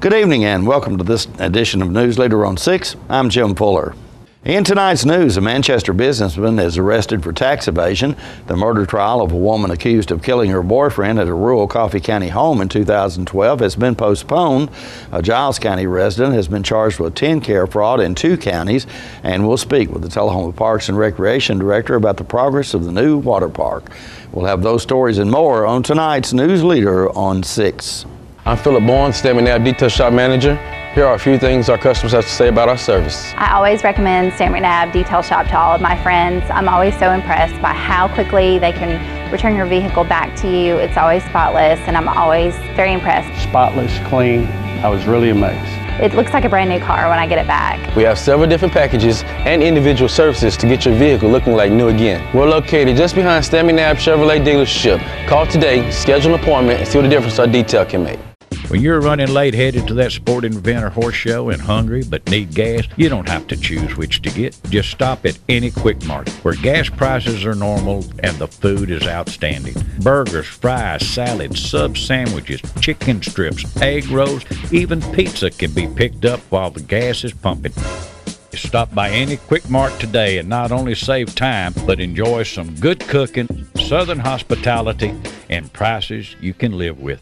Good evening and welcome to this edition of Newsleader on 6. I'm Jim Fuller. In tonight's news, a Manchester businessman is arrested for tax evasion. The murder trial of a woman accused of killing her boyfriend at a rural Coffee County home in 2012 has been postponed. A Giles County resident has been charged with TennCare fraud in 2 counties, and we'll speak with the Tullahoma Parks and Recreation Director about the progress of the new water park. We'll have those stories and more on tonight's Newsleader on 6. I'm Philip Bourne, Stanley McNabb Detail Shop Manager. Here are a few things our customers have to say about our service. I always recommend Stanley McNabb Detail Shop to all of my friends. I'm always so impressed by how quickly they can return your vehicle back to you. It's always spotless, and I'm always very impressed. Spotless, clean. I was really amazed. It looks like a brand new car when I get it back. We have several different packages and individual services to get your vehicle looking like new again. We're located just behind Stanley McNabb Chevrolet dealership. Call today, schedule an appointment, and see what the difference our detail can make. When you're running late headed to that sporting event or horse show and hungry but need gas, you don't have to choose which to get. Just stop at any Quick Mart where gas prices are normal and the food is outstanding. Burgers, fries, salads, sub sandwiches, chicken strips, egg rolls, even pizza can be picked up while the gas is pumping. Stop by any Quick Mart today and not only save time, but enjoy some good cooking, southern hospitality, and prices you can live with.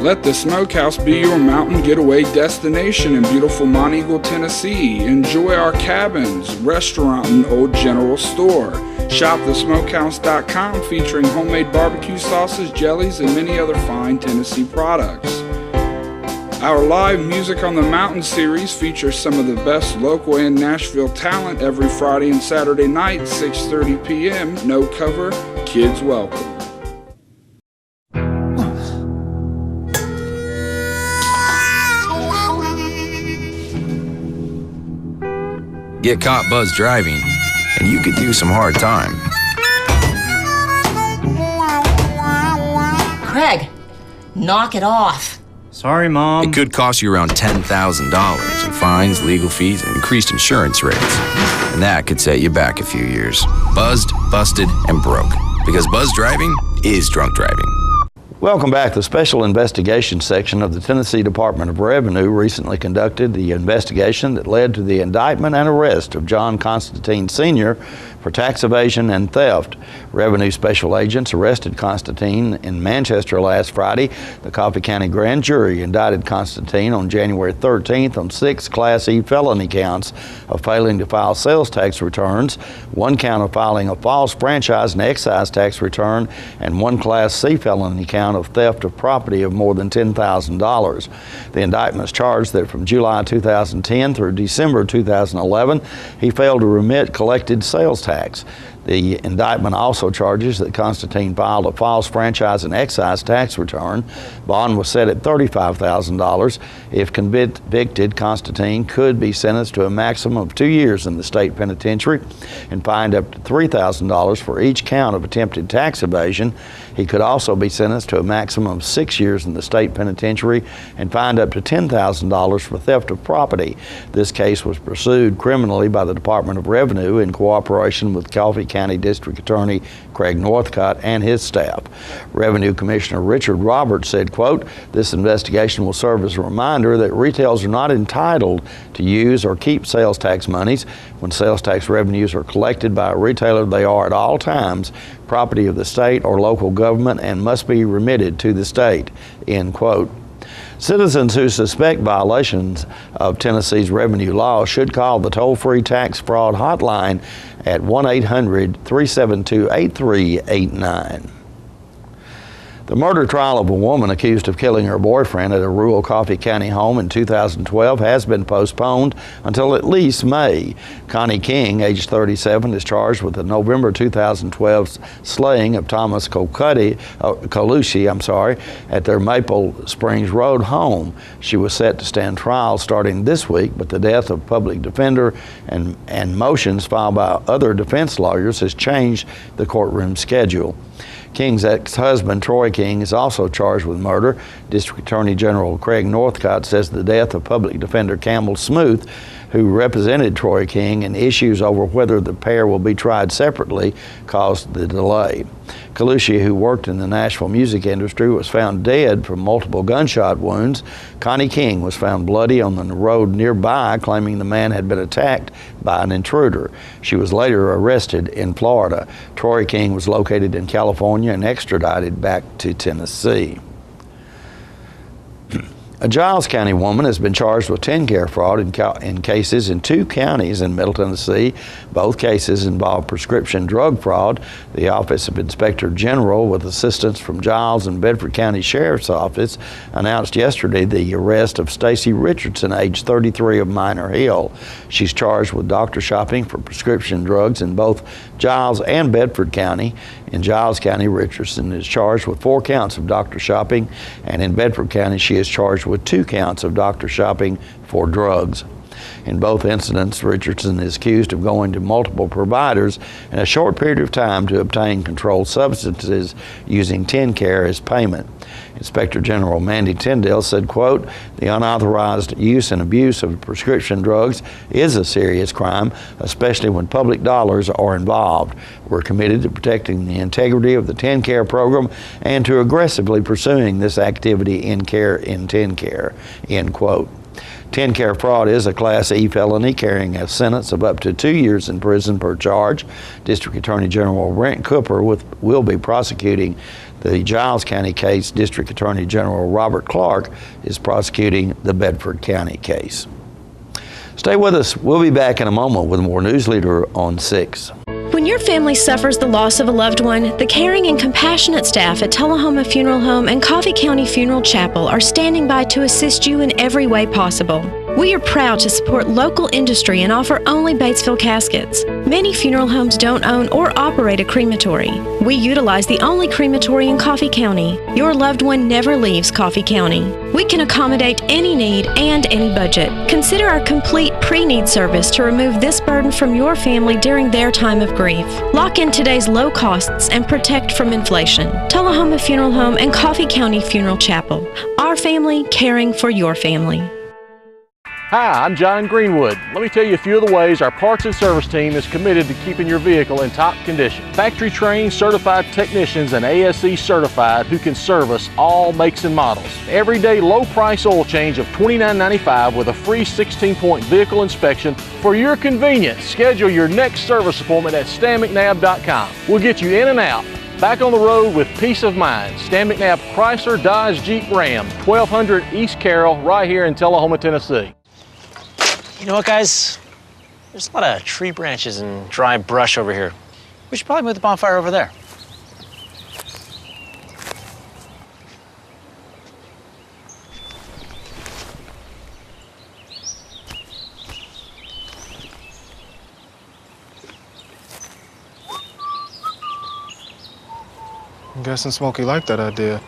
Let the Smokehouse be your mountain getaway destination in beautiful Monteagle, Tennessee. Enjoy our cabins, restaurant, and old general store. Shop thesmokehouse.com featuring homemade barbecue sauces, jellies, and many other fine Tennessee products. Our live Music on the Mountain series features some of the best local and Nashville talent every Friday and Saturday night, 6:30 p.m. No cover, kids welcome. Get caught buzz driving, and you could do some hard time. Craig, knock it off. Sorry, Mom. It could cost you around $10,000 in fines, legal fees, and increased insurance rates. And that could set you back a few years. Buzzed, busted, and broke. Because buzz driving is drunk driving. Welcome back. The Special Investigation Section of the Tennessee Department of Revenue recently conducted the investigation that led to the indictment and arrest of John Constantine Sr. for tax evasion and theft. Revenue special agents arrested Constantine in Manchester last Friday. The Coffee County Grand Jury indicted Constantine on January 13th on 6 Class E felony counts of failing to file sales tax returns, 1 count of filing a false franchise and excise tax return, and 1 Class C felony count of theft of property of more than $10,000. The indictments charged that from July 2010 through December 2011, he failed to remit collected sales tax. The indictment also charges that Constantine filed a false franchise and excise tax return. Bond was set at $35,000. If convicted, Constantine could be sentenced to a maximum of 2 years in the state penitentiary and fined up to $3,000 for each count of attempted tax evasion. He could also be sentenced to a maximum of 6 years in the state penitentiary and fined up to $10,000 for theft of property. This case was pursued criminally by the Department of Revenue in cooperation with Coffee County District Attorney Craig Northcott and his staff. Revenue Commissioner Richard Roberts said, quote, "This investigation will serve as a reminder that retailers are not entitled to use or keep sales tax monies. When sales tax revenues are collected by a retailer, they are at all times property of the state or local government and must be remitted to the state," end quote. Citizens who suspect violations of Tennessee's revenue law should call the toll-free tax fraud hotline at 1-800-372-8389. The murder trial of a woman accused of killing her boyfriend at a rural Coffee County home in 2012 has been postponed until at least May. Connie King, age 37, is charged with the November 2012 slaying of Thomas Colucci at their Maple Springs Road home. She was set to stand trial starting this week, but the death of public defender and motions filed by other defense lawyers has changed the courtroom schedule. King's ex-husband, Troy King, is also charged with murder. District Attorney General Craig Northcott says the death of Public Defender Campbell Smoot, who represented Troy King, and issues over whether the pair will be tried separately caused the delay. Kalushi, who worked in the Nashville music industry, was found dead from multiple gunshot wounds. Connie King was found bloody on the road nearby, claiming the man had been attacked by an intruder. She was later arrested in Florida. Troy King was located in California and extradited back to Tennessee. A Giles County woman has been charged with TennCare fraud in cases in 2 counties in Middle Tennessee. Both cases involve prescription drug fraud. The Office of Inspector General, with assistance from Giles and Bedford County Sheriff's Office, announced yesterday the arrest of Stacy Richardson, age 33, of Minor Hill. She's charged with doctor shopping for prescription drugs in both Giles and Bedford County. In Giles County, Richardson is charged with 4 counts of doctor shopping, and in Bedford County, she is charged with 2 counts of doctor shopping for drugs. In both incidents, Richardson is accused of going to multiple providers in a short period of time to obtain controlled substances using TennCare as payment. Inspector General Mandy Tyndale said, quote, "The unauthorized use and abuse of prescription drugs is a serious crime, especially when public dollars are involved. We're committed to protecting the integrity of the TennCare program and to aggressively pursuing this activity in TennCare," end quote. TennCare fraud is a Class E felony carrying a sentence of up to 2 years in prison per charge. District Attorney General Brent Cooper will be prosecuting the Giles County case. District Attorney General Robert Clark is prosecuting the Bedford County case. Stay with us. We'll be back in a moment with more Newsleader on 6. When your family suffers the loss of a loved one, the caring and compassionate staff at Tullahoma Funeral Home and Coffee County Funeral Chapel are standing by to assist you in every way possible. We are proud to support local industry and offer only Batesville caskets. Many funeral homes don't own or operate a crematory. We utilize the only crematory in Coffee County. Your loved one never leaves Coffee County. We can accommodate any need and any budget. Consider our complete pre-need service to remove this burden from your family during their time of grief. Lock in today's low costs and protect from inflation. Tullahoma Funeral Home and Coffee County Funeral Chapel. Our family caring for your family. Hi, I'm John Greenwood. Let me tell you a few of the ways our parts and service team is committed to keeping your vehicle in top condition. Factory trained certified technicians and ASE certified who can service all makes and models. Everyday low price oil change of $29.95 with a free 16-point vehicle inspection for your convenience. Schedule your next service appointment at StanMcNabb.com. We'll get you in and out, back on the road with peace of mind. Stan McNabb Chrysler Dodge Jeep Ram, 1200 East Carroll, right here in Tullahoma, Tennessee. You know what, guys? There's a lot of tree branches and dry brush over here. We should probably move the bonfire over there. I'm guessing Smokey liked that idea.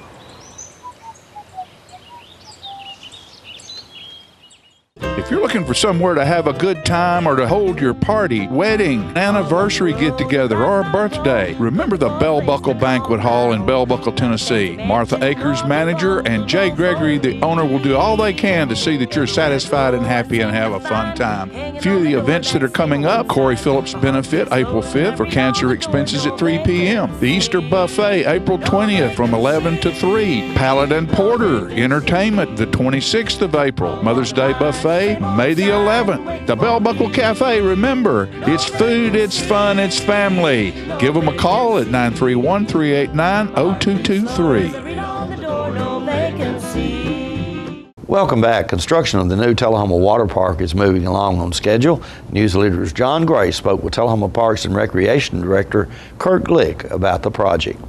If you're looking for somewhere to have a good time or to hold your party, wedding, anniversary get-together, or a birthday, remember the Bell Buckle Banquet Hall in Bell Buckle, Tennessee. Martha Akers, manager, and Jay Gregory, the owner, will do all they can to see that you're satisfied and happy and have a fun time. A few of the events that are coming up: Corey Phillips Benefit, April 5th, for cancer expenses at 3 p.m. The Easter Buffet, April 20th from 11 to 3. Paladin Porter Entertainment, the 26th of April. Mother's Day Buffet, May the 11th. The Bell Buckle Cafe, remember, it's food, it's fun, it's family. Give them a call at 931-389-0223. Welcome back. Construction of the new Tullahoma Water Park is moving along on schedule. Newsleader's John Gray spoke with Tullahoma Parks and Recreation Director Kurt Glick about the project.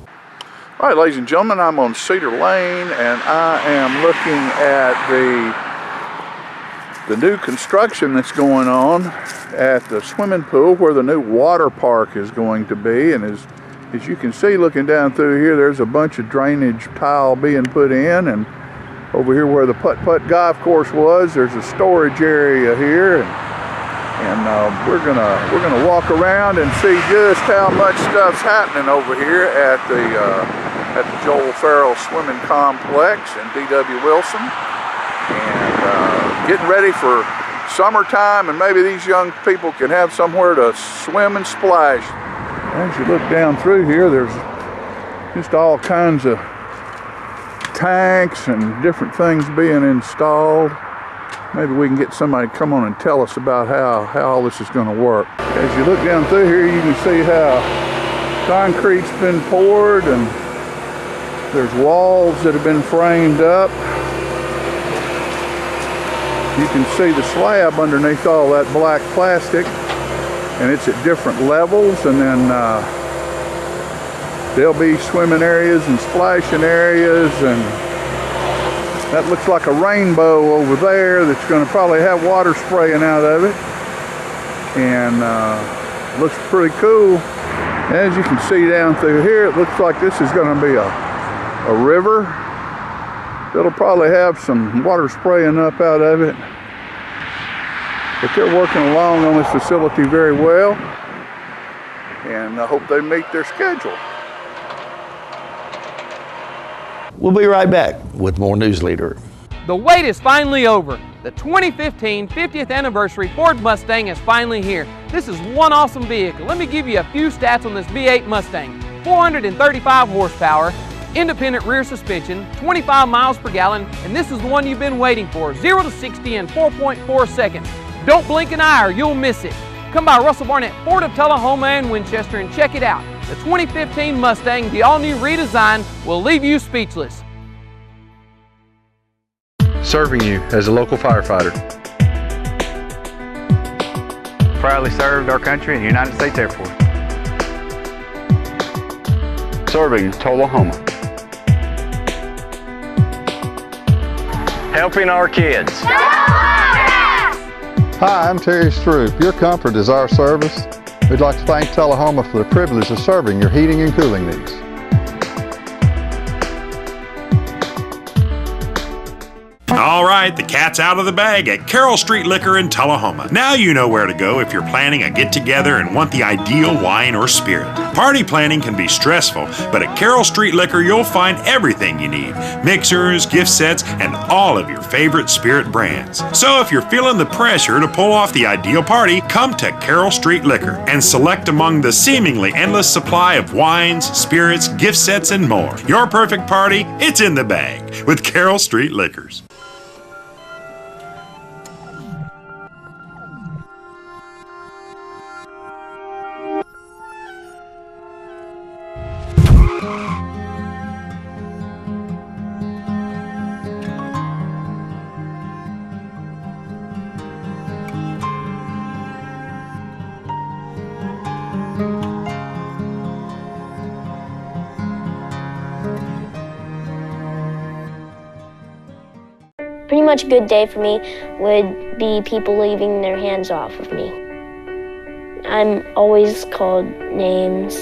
All right, ladies and gentlemen, I'm on Cedar Lane, and I am looking at the new construction that's going on at the swimming pool where the new water park is going to be. And as you can see, looking down through here, there's a bunch of drainage tile being put in, and over here where the putt-putt golf course was, there's a storage area here, and we're gonna walk around and see just how much stuff's happening over here at the at the Joel Farrell Swimming Complex in D.W. Wilson. And getting ready for summertime, and maybe these young people can have somewhere to swim and splash. As you look down through here, there's just all kinds of tanks and different things being installed. Maybe we can get somebody to come on and tell us about how all this is going to work. As you look down through here, you can see how concrete's been poured, and there's walls that have been framed up. You can see the slab underneath all that black plastic, and it's at different levels, and then there'll be swimming areas and splashing areas, and that looks like a rainbow over there that's going to probably have water spraying out of it, and looks pretty cool. As you can see down through here, it looks like this is going to be a river. It'll probably have some water spraying up out of it. But they're working along on this facility very well, and I hope they meet their schedule. We'll be right back with more Newsleader. The wait is finally over. The 2015 50th anniversary Ford Mustang is finally here. This is one awesome vehicle. Let me give you a few stats on this V8 Mustang. 435 horsepower, independent rear suspension, 25 miles per gallon, and this is the one you've been waiting for. 0 to 60 in 4.4 seconds. Don't blink an eye or you'll miss it. Come by Russell Barnett Ford of Tullahoma and Winchester and check it out. The 2015 Mustang, the all-new redesign, will leave you speechless. Serving you as a local firefighter. Proudly served our country in the United States Air Force. Serving Tullahoma. Helping our kids. Hi, I'm Terry Stroop. Your comfort is our service. We'd like to thank Tullahoma for the privilege of serving your heating and cooling needs. All right, the cat's out of the bag at Carroll Street Liquor in Tullahoma. Now you know where to go if you're planning a get-together and want the ideal wine or spirit. Party planning can be stressful, but at Carroll Street Liquor you'll find everything you need. Mixers, gift sets, and all of your favorite spirit brands. So if you're feeling the pressure to pull off the ideal party, come to Carroll Street Liquor and select among the seemingly endless supply of wines, spirits, gift sets, and more. Your perfect party, it's in the bag with Carroll Street Liquors. Pretty much a good day for me would be people leaving their hands off of me. I'm always called names.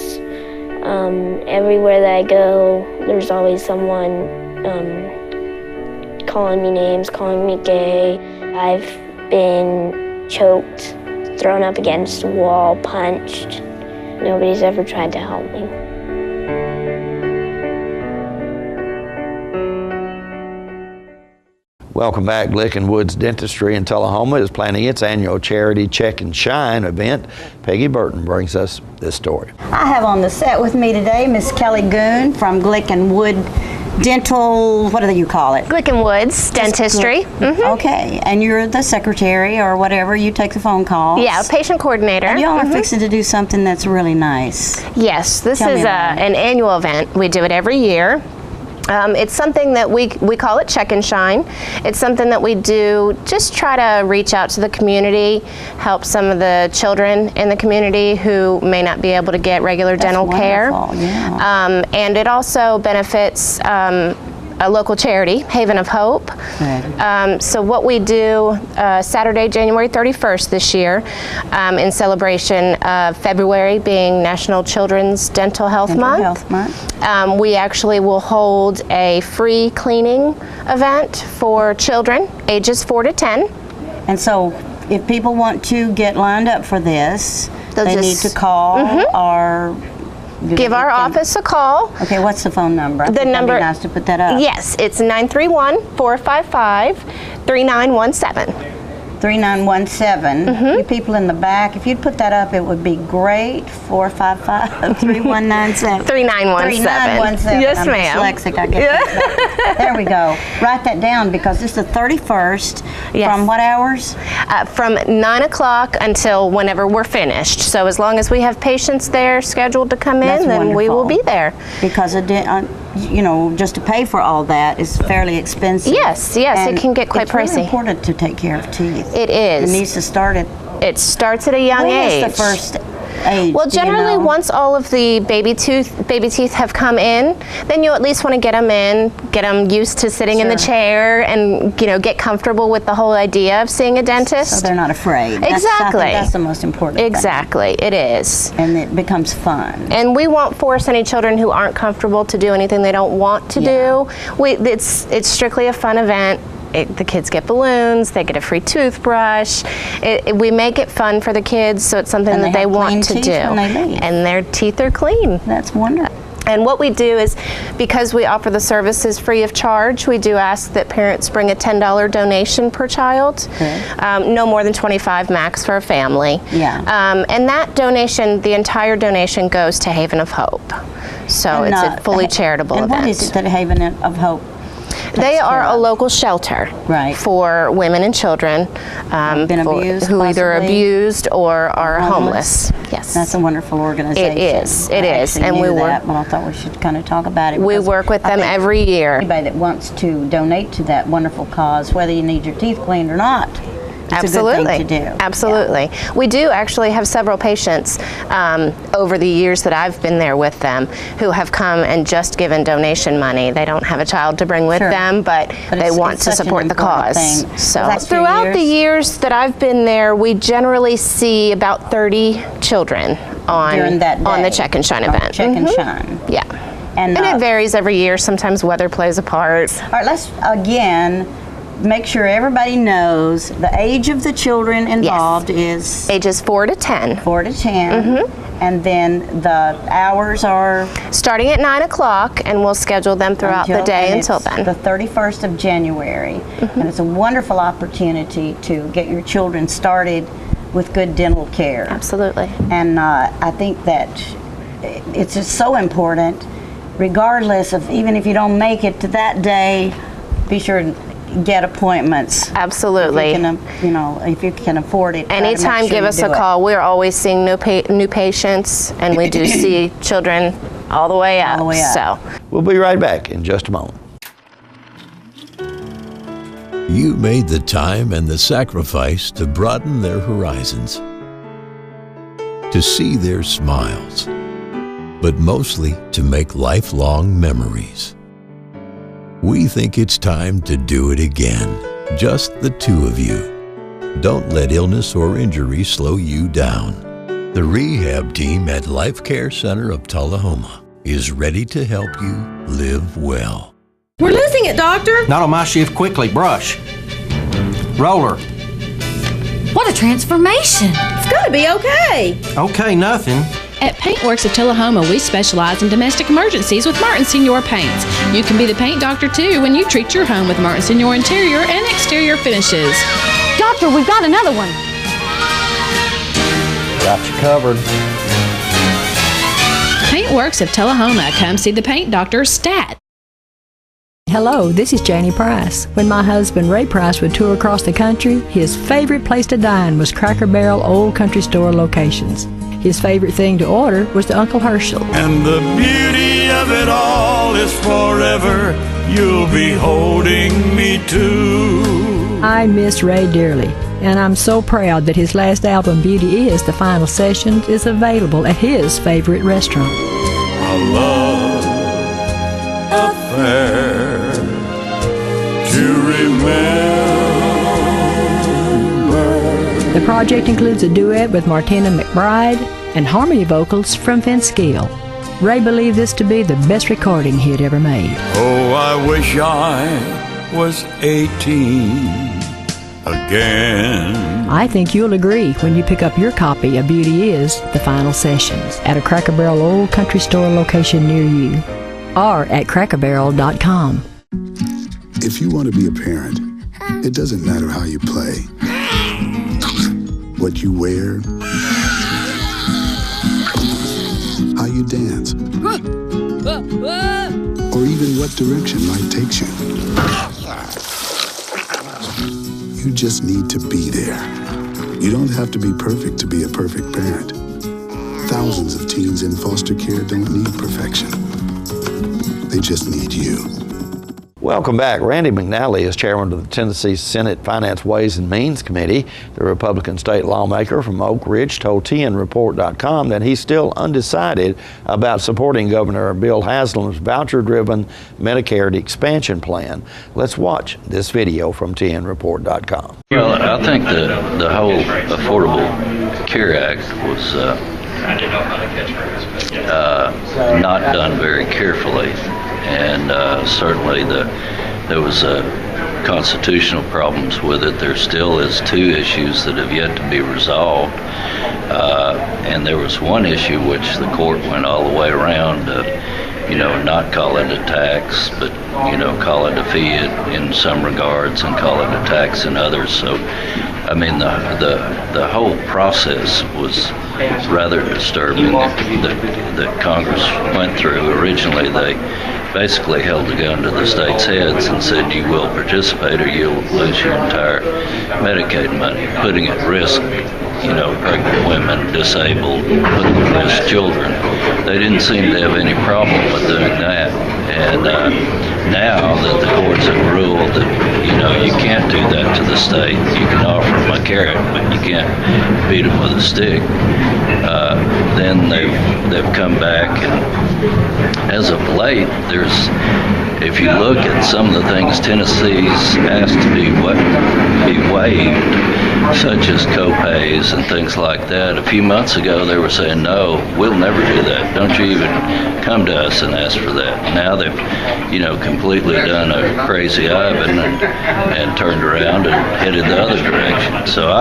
Everywhere that I go, there's always someone calling me names, calling me gay. I've been choked, thrown up against a wall, punched. Nobody's ever tried to help me. Welcome back. Licking Woods Dentistry in Tullahoma is planning its annual charity Check and Shine event. Peggy Burton brings us this story. I have on the set with me today Miss Kelly Goon from Glick and Wood Dental, what do you call it? Glick and Woods Dentistry. Okay, and you're the secretary or whatever, you take the phone calls. Yeah, patient coordinator. And y'all are fixing to do something that's really nice. Yes, this is an annual event. We do it every year. It's something that we call it Check and Shine. It's something that we do, just try to reach out to the community, help some of the children in the community who may not be able to get regular dental care. Yeah. And it also benefits a local charity, Haven of Hope. So what we do Saturday, January 31st this year, in celebration of February being National Children's Dental Health Month, we actually will hold a free cleaning event for children ages 4 to 10. And so if people want to get lined up for this, they need to call or give our office a call. Okay, what's the phone number? The number. That'd be nice to put that up. Yes, it's 931-455-3917. 3917. You people in the back, if you'd put that up, it would be great. 455-3197. 3917. Yes, ma'am. I'm dyslexic, I guess. There we go. Write that down because it's the 31st. Yes. From what hours? From 9 o'clock until whenever we're finished. So as long as we have patients there scheduled to come in, then we will be there. Because you know, just to pay for all that is fairly expensive. Yes, it can get quite pricey. It's really important to take care of teeth. It is. It needs to start at. It starts at a young age. When is the first age? Well, generally, once all of the baby teeth have come in, then you at least want to get them in, get them used to sitting in the chair, and get comfortable with the whole idea of seeing a dentist. So they're not afraid. Exactly. I think that's the most important thing. Exactly, it is. And it becomes fun. And we won't force any children who aren't comfortable to do anything they don't want to do. It's strictly a fun event. The kids get balloons, they get a free toothbrush. We make it fun for the kids, so it's something that they want to do. When they leave. And their teeth are clean. That's wonderful. And what we do is, because we offer the services free of charge, we do ask that parents bring a $10 donation per child. No more than 25 max for a family. And that donation, the entire donation, goes to Haven of Hope. So it's a fully charitable event. And what is it that Haven of Hope? They are a local shelter for women and children who either abused or are homeless. Yes, that's a wonderful organization. It is. It is, and we work. Well, I thought we should kind of talk about it. We work with them every year. Anybody that wants to donate to that wonderful cause, whether you need your teeth cleaned or not. It's Absolutely. a good thing to do. Absolutely. Yeah. We do actually have several patients over the years that I've been there with them who have come and just given donation money. They don't have a child to bring with them, but they want to support the cause. So throughout the years that I've been there, we generally see about 30 children on the Check and Shine event. Check and Shine. Yeah. And it varies every year. Sometimes weather plays a part. All right, let's again make sure everybody knows the age of the children involved is ages 4 to 10. 4 to 10. And then the hours are starting at 9 o'clock, and we'll schedule them throughout the day until then. The 31st of January, and it's a wonderful opportunity to get your children started with good dental care. Absolutely. And I think that it's just so important, regardless of even if you don't make it to that day, be sure to get appointments. Absolutely. If you can afford it. Anytime, give us a call. We're always seeing new patients, and we do see children all the way up. So we'll be right back in just a moment. You made the time and the sacrifice to broaden their horizons, to see their smiles, but mostly to make lifelong memories. We think it's time to do it again, just the two of you. Don't let illness or injury slow you down. The rehab team at Life Care Center of Tullahoma is ready to help you live well. We're losing it, Doctor. Not on my shift. Quickly, brush. Roller. What a transformation. It's gonna be okay. Okay, nothing. At Paintworks of Tullahoma, we specialize in domestic emergencies with Martin Senior Paints. You can be the paint doctor too when you treat your home with Martin Senior interior and exterior finishes. Doctor, we've got another one. Got you covered. Paintworks of Tullahoma. Come see the paint doctor, Stat. Hello, this is Janie Price. When my husband Ray Price would tour across the country, his favorite place to dine was Cracker Barrel Old Country Store locations. His favorite thing to order was the Uncle Herschel. And the beauty of it all is forever. You'll be holding me to. I miss Ray dearly, and I'm so proud that his last album, Beauty Is the Final Sessions, is available at his favorite restaurant. A love affair to remember. The project includes a duet with Martina McBride and harmony vocals from Vince Gill. Ray believed this to be the best recording he had ever made. Oh, I wish I was 18 again. I think you'll agree when you pick up your copy of Beauty Is the Final Sessions at a Cracker Barrel Old Country Store location near you or at crackerbarrel.com. If you want to be a parent, it doesn't matter how you play, what you wear, how you dance, or even what direction life takes you. You just need to be there. You don't have to be perfect to be a perfect parent. Thousands of teens in foster care don't need perfection. They just need you. Welcome back. Randy McNally is chairman of the Tennessee Senate Finance Ways and Means Committee. The Republican state lawmaker from Oak Ridge told TNReport.com that he's still undecided about supporting Governor Bill Haslam's voucher-driven Medicare expansion plan. Let's watch this video from TNReport.com. Well, I think the whole Affordable Care Act was not done very carefully. And certainly there was constitutional problems with it. There still is 2 issues that have yet to be resolved. And there was one issue which the court went all the way around, not call it a tax, but, call it a fee in some regards and call it a tax in others. So, I mean, the whole process was rather disturbing that Congress went through. Originally, they basically held the gun to the state's heads and said, you will participate or you'll lose your entire Medicaid money, putting at risk, pregnant women, disabled, putting at risk children. They didn't seem to have any problem with doing that. And now that the courts have ruled that, you can't do that to the state, you can offer them a carrot, but you can't beat them with a stick, then they've come back, and as of late, if you look at some of the things Tennessee's asked to be waived, such as co-pays and things like that. A few months ago, they were saying, no, we'll never do that. Don't you even come to us and ask for that. Now they've, completely done a crazy Ivan and turned around and headed the other direction. So,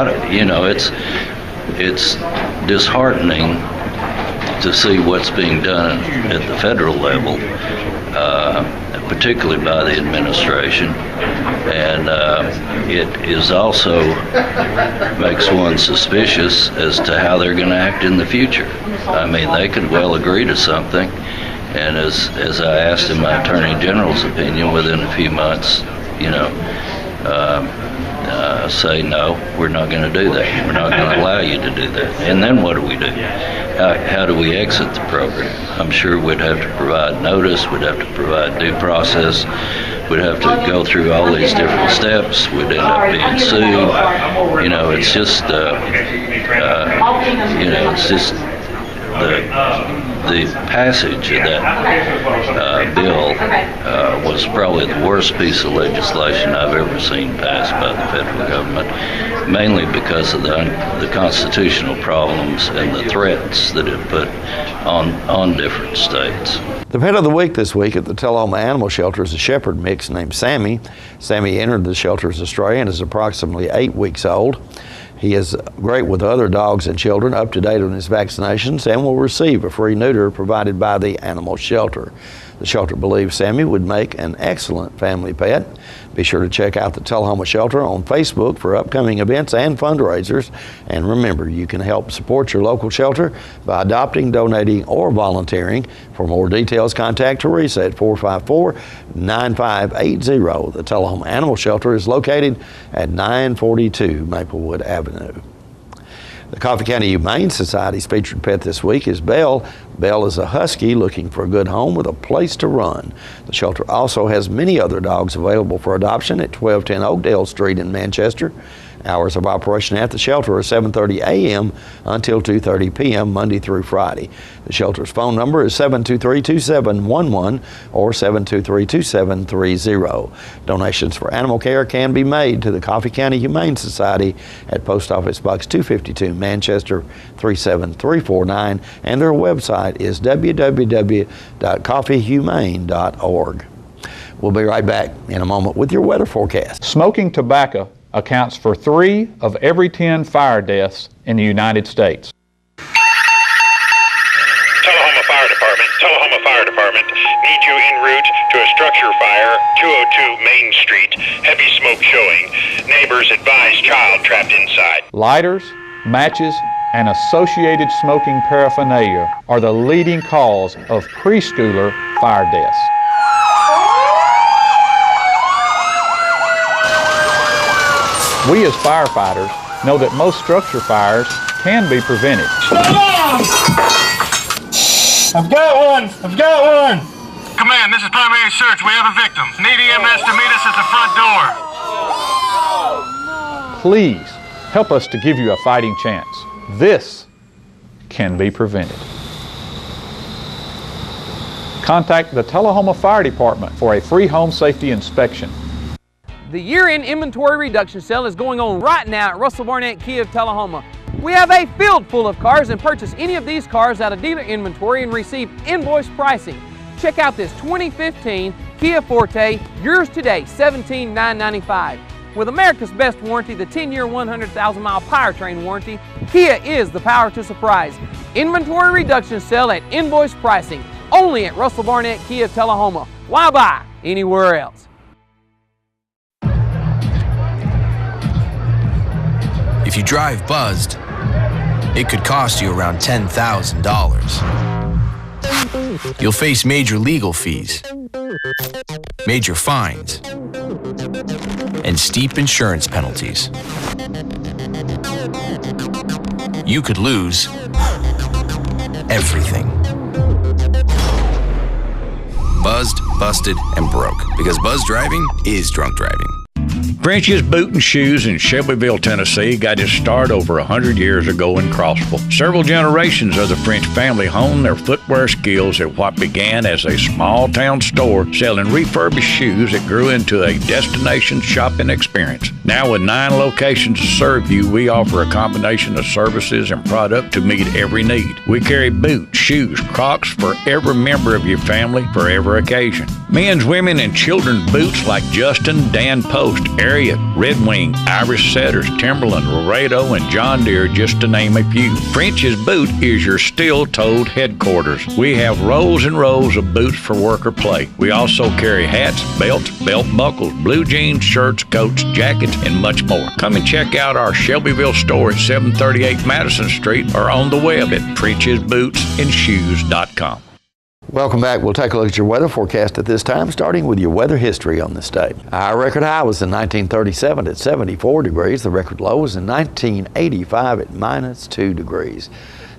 it's disheartening to see what's being done at the federal level, particularly by the administration, and it is also makes one suspicious as to how they're going to act in the future. I mean, they could well agree to something, and as I asked in my Attorney General's opinion, within a few months, say, no, we're not going to do that. We're not going to allow you to do that. And then what do we do? How do we exit the program? I'm sure we'd have to provide notice, we'd have to provide due process, we'd have to go through all these different steps, we'd end up being sued. It's just, it's just the passage of that bill was probably the worst piece of legislation I've ever seen passed by the federal government, mainly because of the constitutional problems and the threats that it put on different states. The pet of the week this week at the Tullahoma Animal Shelter is a shepherd mix named Sammy. Sammy entered the shelter as a stray and is approximately 8 weeks old. He is great with other dogs and children, up to date on his vaccinations, and will receive a free neuter provided by the animal shelter. The shelter believes Sammy would make an excellent family pet. Be sure to check out the Tullahoma Shelter on Facebook for upcoming events and fundraisers. And remember, you can help support your local shelter by adopting, donating, or volunteering. For more details, contact Teresa at 454-9580. The Tullahoma Animal Shelter is located at 942 Maplewood Avenue. The Coffee County Humane Society's featured pet this week is Belle. Belle is a husky looking for a good home with a place to run. The shelter also has many other dogs available for adoption at 1210 Oakdale Street in Manchester. Hours of operation at the shelter are 7:30 a.m. until 2:30 p.m. Monday through Friday. The shelter's phone number is 723-2711 or 723-2730. Donations for animal care can be made to the Coffee County Humane Society at Post Office Box 252, Manchester 37349, and their website is www.coffeehumane.org. We'll be right back in a moment with your weather forecast. Smoking tobacco accounts for 3 of every 10 fire deaths in the United States. Tullahoma Fire Department, need you en route to a structure fire, 202 Main Street, heavy smoke showing. Neighbors advise child trapped inside. Lighters, matches, and associated smoking paraphernalia are the leading cause of preschooler fire deaths. We as firefighters know that most structure fires can be prevented. I've got one! Command, this is primary search. We have a victim. Need EMS to meet us at the front door. Please help us to give you a fighting chance. This can be prevented. Contact the Tullahoma Fire Department for a free home safety inspection. The year-end inventory reduction sale is going on right now at Russell Barnett Kia of Tullahoma. We have a field full of cars, and purchase any of these cars out of dealer inventory and receive invoice pricing. Check out this 2015 Kia Forte, yours today, $17,995. With America's best warranty, the 10-year, 100,000-mile powertrain warranty, Kia is the power to surprise. Inventory reduction sale at invoice pricing, only at Russell Barnett Kia of Tullahoma. Why buy anywhere else? If you drive buzzed, it could cost you around $10,000. You'll face major legal fees, major fines, and steep insurance penalties. You could lose everything. Buzzed, busted, and broke. Because buzz driving is drunk driving. French's Boot and Shoes in Shelbyville, Tennessee got its start over 100 years ago in Crossville. Several generations of the French family honed their footwear skills at what began as a small-town store selling refurbished shoes that grew into a destination shopping experience. Now with 9 locations to serve you, we offer a combination of services and product to meet every need. We carry boots, shoes, Crocs for every member of your family for every occasion. Men's, women, and children's boots like Justin, Dan Post, Ariat, Red Wing, Irish Setters, Timberland, Laredo, and John Deere, just to name a few. French's Boot is your steel-toed headquarters. We have rows and rows of boots for work or play. We also carry hats, belts, belt buckles, blue jeans, shirts, coats, jackets, and much more. Come and check out our Shelbyville store at 738 Madison Street or on the web at French'sBootsAndShoes.com. Welcome back. We'll take a look at your weather forecast at this time, starting with your weather history on this day. Our record high was in 1937 at 74 degrees. The record low was in 1985 at -2 degrees.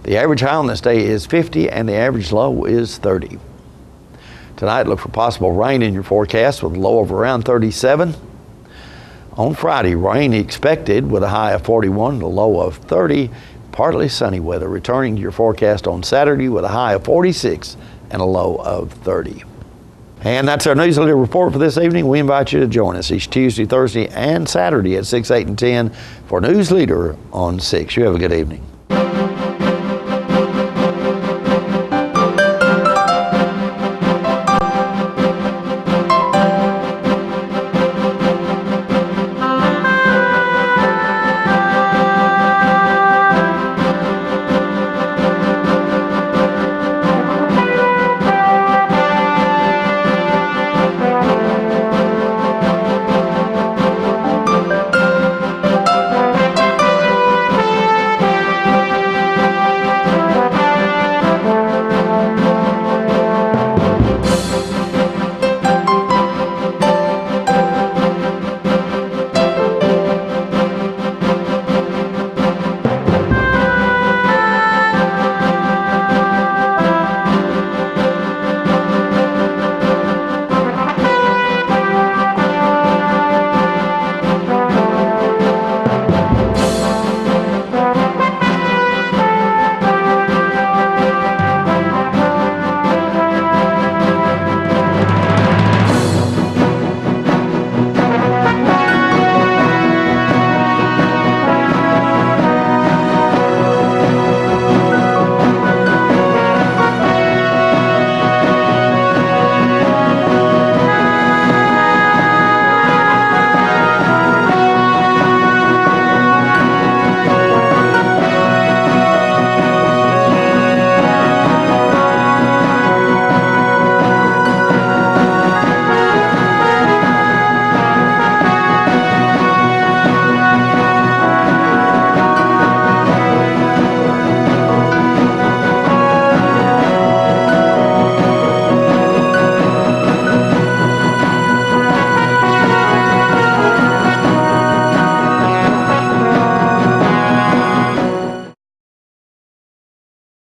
The average high on this day is 50 and the average low is 30. Tonight, look for possible rain in your forecast with a low of around 37. On Friday, rain expected with a high of 41 and a low of 30. Partly sunny weather returning to your forecast on Saturday with a high of 46 and a low of 30. And that's our Newsleader report for this evening. We invite you to join us each Tuesday, Thursday, and Saturday at 6, 8, and 10 for Newsleader on 6. You have a good evening.